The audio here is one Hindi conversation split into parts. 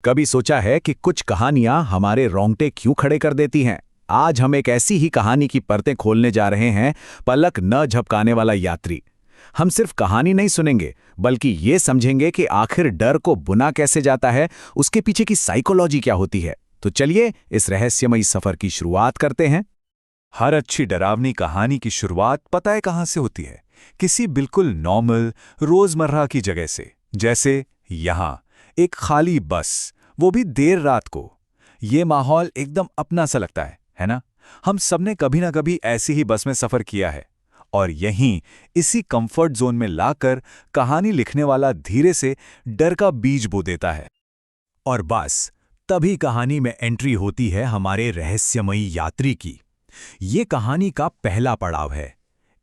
कभी सोचा है कि कुछ कहानियां हमारे रोंगटे क्यों खड़े कर देती हैं? आज हम एक ऐसी ही कहानी की परतें खोलने जा रहे हैं, पलक न झपकाने वाला यात्री। हम सिर्फ कहानी नहीं सुनेंगे, बल्कि ये समझेंगे कि आखिर डर को बुना कैसे जाता है, उसके पीछे की साइकोलॉजी क्या होती है। तो चलिए इस रहस्यमयी सफर की शुरुआत करते हैं। हर अच्छी डरावनी कहानी की शुरुआत पता है कहाँ से होती है? किसी बिल्कुल नॉर्मल, रोजमर्रा की जगह से। जैसे यहाँ एक खाली बस, वो भी देर रात को। ये माहौल एकदम अपना सा लगता है ना? हम सबने कभी ना कभी ऐसी ही बस में सफर किया है। और यहीं इसी कंफर्ट जोन में लाकर कहानी लिखने वाला धीरे से डर का बीज बो देता है। और बस तभी कहानी में एंट्री होती है हमारे रहस्यमयी यात्री की। ये कहानी का पहला पड़ाव है,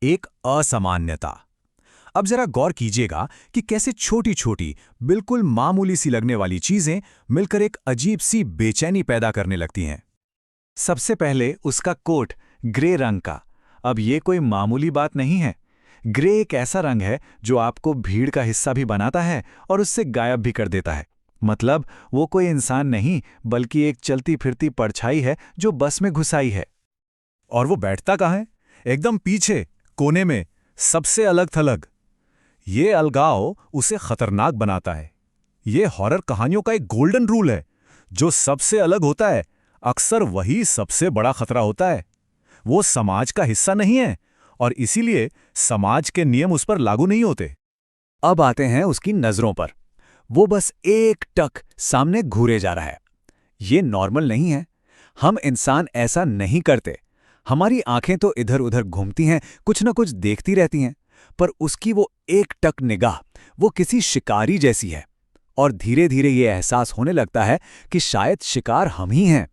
एक असामान्यता। अब जरा गौर कीजिएगा कि कैसे छोटी छोटी, बिल्कुल मामूली सी लगने वाली चीजें मिलकर एक अजीब सी बेचैनी पैदा करने लगती हैं। सबसे पहले उसका कोट, ग्रे रंग का। अब ये कोई मामूली बात नहीं है। ग्रे एक ऐसा रंग है जो आपको भीड़ का हिस्सा भी बनाता है और उससे गायब भी कर देता है। मतलब वो कोई इंसान नहीं, बल्कि एक चलती फिरती परछाई है जो बस में घुसाई है। और वो बैठता कहाँ है? एकदम पीछे, कोने में, सबसे अलग थलग। ये अलगाव उसे खतरनाक बनाता है। ये हॉरर कहानियों का एक गोल्डन रूल है, जो सबसे अलग होता है अक्सर वही सबसे बड़ा खतरा होता है। वो समाज का हिस्सा नहीं है और इसीलिए समाज के नियम उस पर लागू नहीं होते। अब आते हैं उसकी नजरों पर। वो बस एक टक सामने घूरे जा रहा है। ये नॉर्मल नहीं है। हम इंसान ऐसा नहीं करते। हमारी आंखें तो इधर उधर घूमती हैं, कुछ न कुछ देखती रहती हैं, पर उसकी वो एक टक निगाह, वो किसी शिकारी जैसी है। और धीरे धीरे ये एहसास होने लगता है कि शायद शिकार हम ही हैं।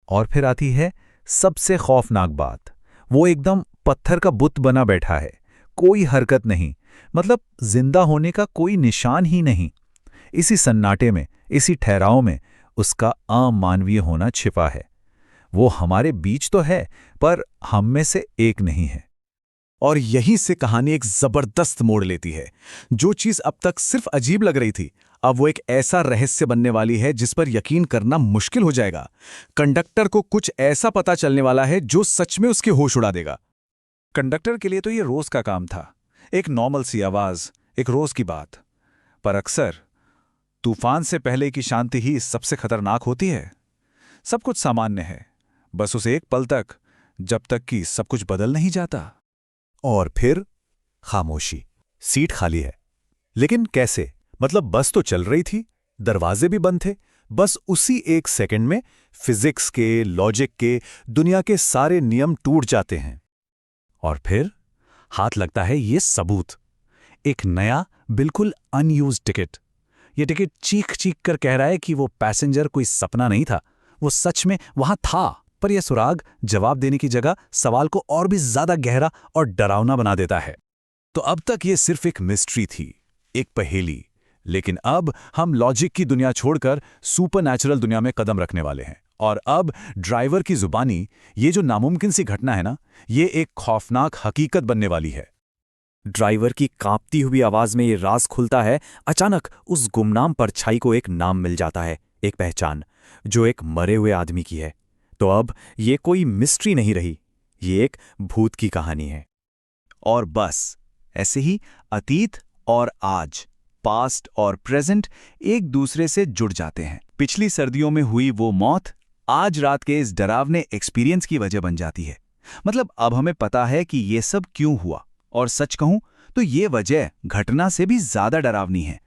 और फिर आती है सबसे खौफनाक बात। वो एकदम पत्थर का बुत बना बैठा है, कोई हरकत नहीं, मतलब जिंदा होने का कोई निशान ही नहीं। इसी सन्नाटे में, इसी ठहराव में उसका अमानवीय होना छिपा है। वो हमारे बीच तो है, पर हम में से एक नहीं है। और यहीं से कहानी एक जबरदस्त मोड़ लेती है। जो चीज अब तक सिर्फ अजीब लग रही थी, अब वो एक ऐसा रहस्य बनने वाली है जिस पर यकीन करना मुश्किल हो जाएगा। कंडक्टर को कुछ ऐसा पता चलने वाला है जो सच में उसके होश उड़ा देगा। कंडक्टर के लिए तो ये रोज का काम था, एक नॉर्मल सी आवाज, एक रोज की बात। पर अक्सर तूफान से पहले की शांति ही सबसे खतरनाक होती है। सब कुछ सामान्य है, बस उस एक पल तक, जब तक कि सब कुछ बदल नहीं जाता। और फिर खामोशी। सीट खाली है, लेकिन कैसे? मतलब बस तो चल रही थी, दरवाजे भी बंद थे। बस उसी एक सेकंड में फिजिक्स के, लॉजिक के, दुनिया के सारे नियम टूट जाते हैं। और फिर हाथ लगता है ये सबूत, एक नया, बिल्कुल अनयूज्ड टिकट। ये टिकट चीख चीख कर कह रहा है कि वो पैसेंजर कोई सपना नहीं था, वो सच में वहां था। पर यह सुराग जवाब देने की जगह सवाल को और भी ज्यादा गहरा और डरावना बना देता है। तो अब तक ये सिर्फ एक मिस्ट्री थी, एक पहेली। लेकिन अब हम लॉजिक की दुनिया छोड़कर सुपरनैचुरल दुनिया में कदम रखने वाले हैं। और अब ड्राइवर की जुबानी, ये जो नामुमकिन सी घटना है ना, ये एक खौफनाक हकीकत बनने वाली है। ड्राइवर की कांपती हुई आवाज में ये राज खुलता है। अचानक उस गुमनाम परछाई को एक नाम मिल जाता है, एक पहचान, जो एक मरे हुए आदमी की है। तो अब ये कोई मिस्ट्री नहीं रही, ये एक भूत की कहानी है। और बस ऐसे ही अतीत और आज, पास्ट और प्रेजेंट एक दूसरे से जुड़ जाते हैं। पिछली सर्दियों में हुई वो मौत आज रात के इस डरावने एक्सपीरियंस की वजह बन जाती है। मतलब अब हमें पता है कि ये सब क्यों हुआ। और सच कहूं तो ये वजह घटना से भी ज्यादा डरावनी है।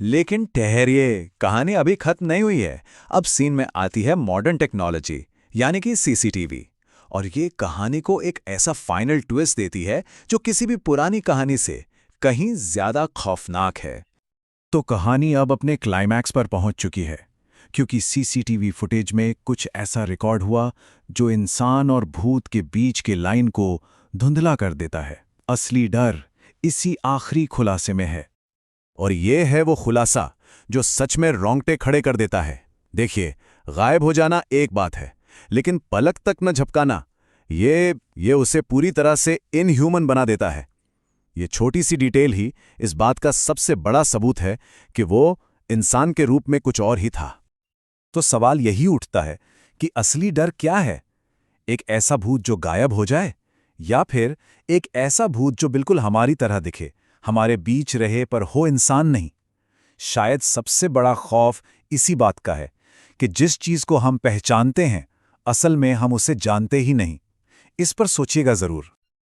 लेकिन ठहरिए, कहानी अभी खत्म नहीं हुई है। अब सीन में आती है मॉडर्न टेक्नोलॉजी, यानी कि सीसीटीवी। और ये कहानी को एक ऐसा फाइनल ट्विस्ट देती है जो किसी भी पुरानी कहानी से कहीं ज्यादा खौफनाक है। तो कहानी अब अपने क्लाइमैक्स पर पहुंच चुकी है, क्योंकि सीसीटीवी फुटेज में कुछ ऐसा रिकॉर्ड हुआ जो इंसान और भूत के बीच के लाइन को धुंधला कर देता है। असली डर इसी आखिरी खुलासे में है। और ये है वो खुलासा जो सच में रोंगटे खड़े कर देता है। देखिए, गायब हो जाना एक बात है, लेकिन पलक तक न झपकाना, ये उसे पूरी तरह से इनह्यूमन बना देता है। ये छोटी सी डिटेल ही इस बात का सबसे बड़ा सबूत है कि वो इंसान के रूप में कुछ और ही था। तो सवाल यही उठता है कि असली डर क्या है? एक ऐसा भूत जो गायब हो जाए, या फिर एक ऐसा भूत जो बिल्कुल हमारी तरह दिखे, हमारे बीच रहे पर हो इंसान नहीं? शायद सबसे बड़ा खौफ इसी बात का है कि जिस चीज को हम पहचानते हैं, असल में हम उसे जानते ही नहीं। इस पर सोचिएगा जरूर।